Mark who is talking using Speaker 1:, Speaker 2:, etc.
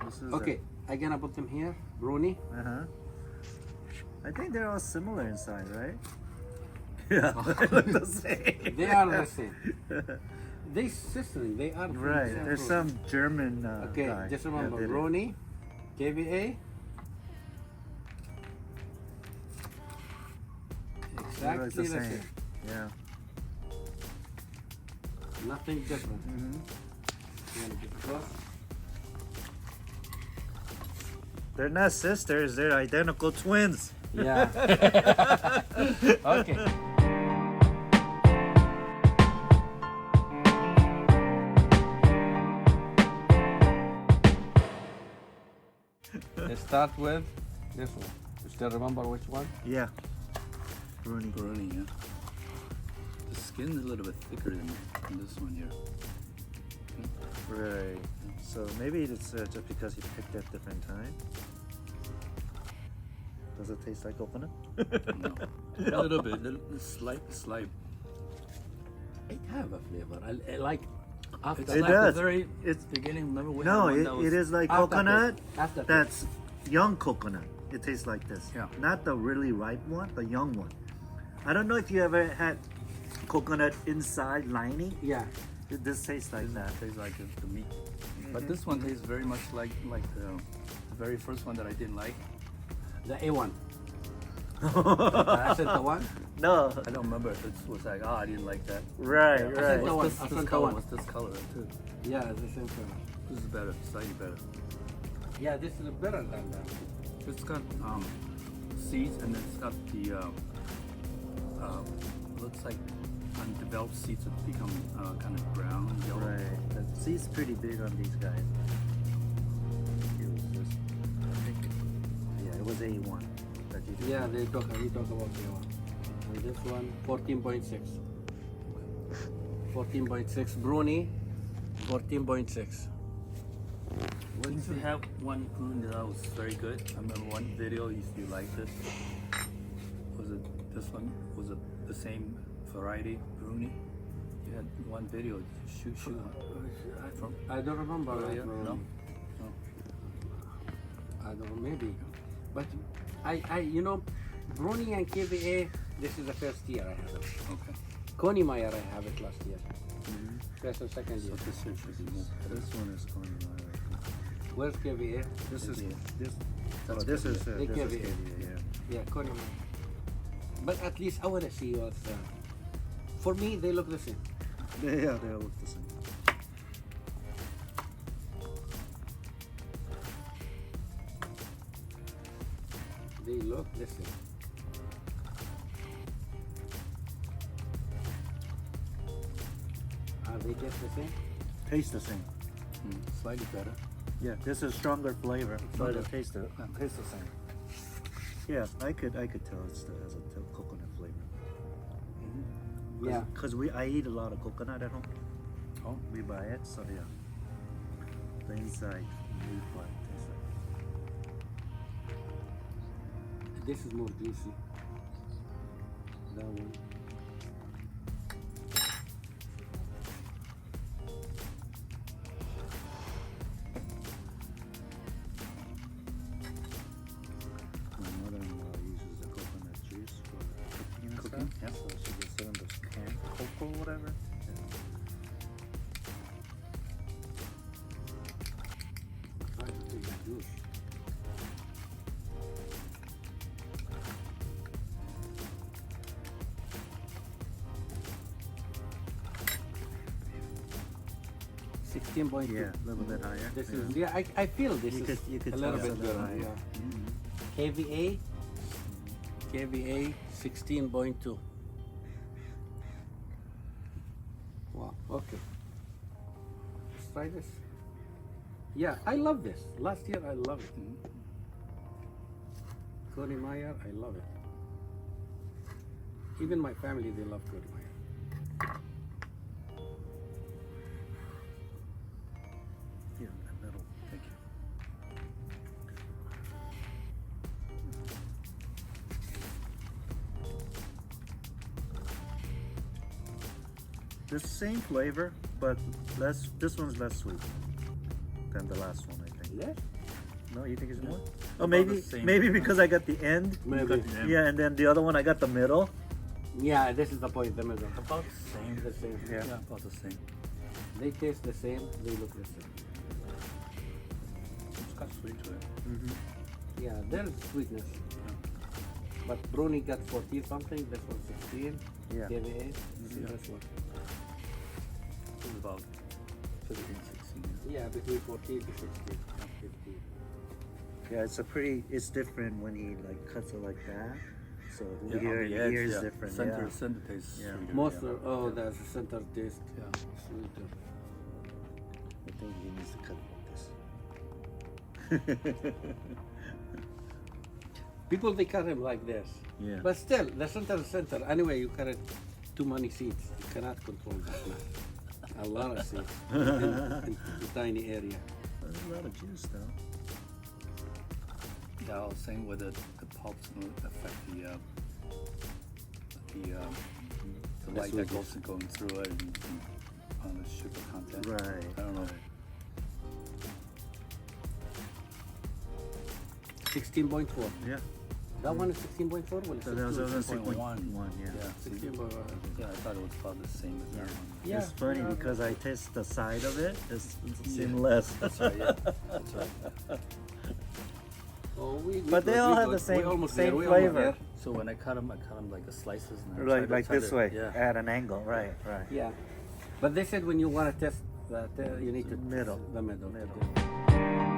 Speaker 1: This is
Speaker 2: Okay, I'm gonna put them here. Bruni.
Speaker 1: I think they're all similar inside, right? Yeah, they look the same.
Speaker 2: They are the same. They sistering. They are from the
Speaker 1: Right.
Speaker 2: same
Speaker 1: There's
Speaker 2: fruit.
Speaker 1: some German
Speaker 2: Okay,
Speaker 1: guy.
Speaker 2: just remember
Speaker 1: did it.
Speaker 2: Bruni, KVA.
Speaker 1: They look
Speaker 2: Exactly the same.
Speaker 1: Yeah.
Speaker 2: Nothing different.
Speaker 1: Mm-hmm.
Speaker 2: You wanna get close?
Speaker 1: They're not sisters. They're identical twins.
Speaker 2: Yeah. Okay. Let's start with this one. You still remember which one?
Speaker 1: Yeah. Bruni.
Speaker 3: Bruni, yeah. The skin's a little bit thicker than this one here.
Speaker 1: Right. So maybe it's just because you picked at different time. Does it taste like coconut?
Speaker 3: No. A little bit, slight.
Speaker 2: It have a flavor. I like after
Speaker 3: It's
Speaker 1: It
Speaker 3: like
Speaker 1: does.
Speaker 3: the very
Speaker 1: It's
Speaker 3: beginning. Remember we
Speaker 1: no.
Speaker 3: had one that was,
Speaker 1: It is like
Speaker 2: After
Speaker 1: coconut.
Speaker 2: taste. After taste.
Speaker 1: That's young coconut. It tastes like this.
Speaker 3: Yeah.
Speaker 1: Not the really ripe one, the young one. I don't know if you ever had coconut inside lining.
Speaker 2: Yeah.
Speaker 1: This tastes like that.
Speaker 3: tastes like the meat. But this one tastes very much like the very first one that I didn't like.
Speaker 2: The A1. I said the one.
Speaker 1: No.
Speaker 3: I don't remember if it was like, I didn't like that.
Speaker 1: Right.
Speaker 2: I said
Speaker 1: Right.
Speaker 2: the one.
Speaker 3: What's
Speaker 2: I
Speaker 3: this
Speaker 2: said the
Speaker 3: color?
Speaker 2: one.
Speaker 3: What's this color too?
Speaker 2: Yeah, it's the same color.
Speaker 3: This is better, slightly better.
Speaker 2: Yeah, this is better than that.
Speaker 3: It's got seeds and it's got the looks like undeveloped seeds that become kind of brown, yellow.
Speaker 1: Right. The seed's pretty big on these guys. It was just, I think, yeah, it was A1. That you just-
Speaker 2: Yeah, we talk about A1. And this one, 14.6. 14.6. Bruni, 14.6.
Speaker 3: Once you have one prune that was very good. I remember one video you liked this. Was it this one? Was it the same variety, Bruni? You had one video. Shoot. From
Speaker 2: I don't remember.
Speaker 3: earlier?
Speaker 2: Bruni.
Speaker 3: No.
Speaker 2: I don't know, maybe. But you know, Bruni and KVA, this is the first year I have it.
Speaker 3: Okay.
Speaker 2: Connie Mayer, I have it last year. First and second
Speaker 3: So
Speaker 2: year.
Speaker 3: this here should be more.
Speaker 1: This one is Connie Mayer.
Speaker 2: Where's KVA?
Speaker 1: This is this.
Speaker 3: That's
Speaker 1: This is
Speaker 2: They
Speaker 1: this
Speaker 2: give
Speaker 1: is
Speaker 2: it.
Speaker 1: KVA,
Speaker 2: Yeah, Connie Mayer. But at least I want to see what's. For me, they look the same.
Speaker 1: yeah. Yeah, they all look the same.
Speaker 2: They look the same. Are they just the same?
Speaker 1: Taste the same.
Speaker 3: Slightly better.
Speaker 1: Yeah, this is stronger flavor, but
Speaker 2: Okay.
Speaker 1: it tastes the same. Yeah, I could tell it has a coconut flavor.
Speaker 2: Yeah.
Speaker 1: Because I eat a lot of coconut at home.
Speaker 3: Oh.
Speaker 1: We buy it, so yeah. The inside leaf part tastes like.
Speaker 2: This is more juicy. That one.
Speaker 1: My mother-in-law uses the coconut juice for cooking and
Speaker 3: Cooking,
Speaker 1: stuff.
Speaker 3: yeah.
Speaker 1: So she gets it in those canned cocoa, whatever.
Speaker 2: Try to take that juice. Sixteen point two.
Speaker 1: Yeah, a little bit higher.
Speaker 2: This is I feel this
Speaker 1: You
Speaker 2: is
Speaker 1: could
Speaker 2: a
Speaker 1: tell
Speaker 2: little
Speaker 1: it's
Speaker 2: bit good.
Speaker 1: higher.
Speaker 2: Yeah. KVA 16.2. Wow. Okay. Let's try this. Yeah, I love this. Last year I love it. Connie Mayer, I love it. Even my family, they love Connie Mayer.
Speaker 1: Yeah, in the middle. Thank you. The same flavor, but less. This one's less sweet than the last one, I think.
Speaker 2: Less?
Speaker 1: No, you think it's more?
Speaker 3: About
Speaker 1: Oh, maybe
Speaker 3: the same.
Speaker 1: maybe because I got the end.
Speaker 2: Maybe.
Speaker 1: Yeah, and then the other one I got the middle.
Speaker 2: Yeah, this is the point, the middle.
Speaker 3: About the same.
Speaker 2: The same.
Speaker 1: Yeah.
Speaker 3: Yeah, about the same.
Speaker 2: They taste the same, they look the same.
Speaker 3: It's got sweet to it.
Speaker 2: Yeah, there's sweetness. But Bruni got 14 something, this one 16.
Speaker 1: Yeah.
Speaker 2: KVA, see
Speaker 3: Yeah.
Speaker 2: this one.
Speaker 3: It's about 15, 16.
Speaker 2: Yeah, between 14 to 16, not 15.
Speaker 1: Yeah, it's different when he like cuts it like that. So
Speaker 3: Yeah,
Speaker 1: here,
Speaker 3: on the edge,
Speaker 1: here is
Speaker 3: yeah.
Speaker 1: different.
Speaker 3: Center,
Speaker 1: Yeah.
Speaker 3: center tastes
Speaker 1: Yeah.
Speaker 3: sweeter.
Speaker 2: Most
Speaker 3: yeah.
Speaker 2: of, oh, that's the center taste.
Speaker 3: Yeah.
Speaker 2: Sweeter.
Speaker 1: I think he needs to cut it like this.
Speaker 2: People, they cut him like this.
Speaker 1: Yeah.
Speaker 2: But still, the center is center. Anyway, you cut it too many seeds. You cannot control that much. A lot of seeds in a tiny area.
Speaker 1: There's a lot of juice though.
Speaker 3: Yeah, I was saying with the pulp's going to affect the light that goes going through it and on the sugar content.
Speaker 1: Right.
Speaker 3: I don't know.
Speaker 2: 16.4.
Speaker 1: Yeah.
Speaker 2: That one is 16.4. Well,
Speaker 1: So that was
Speaker 3: 6.1.
Speaker 1: 6.1. Yeah.
Speaker 3: Yeah,
Speaker 2: 16.1.
Speaker 3: yeah, I thought it was about the same as that one.
Speaker 2: Yeah.
Speaker 1: It's funny
Speaker 2: Yeah.
Speaker 1: because I taste the side of it. It's
Speaker 3: Yeah.
Speaker 1: seem less.
Speaker 3: That's right, yeah. That's right.
Speaker 2: Oh,
Speaker 1: But they all have the same flavor.
Speaker 3: So when I cut them like the slices. And I try
Speaker 1: Like
Speaker 3: to-
Speaker 1: like
Speaker 3: try
Speaker 1: this
Speaker 3: to-
Speaker 1: way,
Speaker 3: Yeah.
Speaker 1: at an angle. Right. Right.
Speaker 2: Yeah. But they said when you want to test that, you need to
Speaker 1: Middle.
Speaker 2: the middle.
Speaker 1: Middle.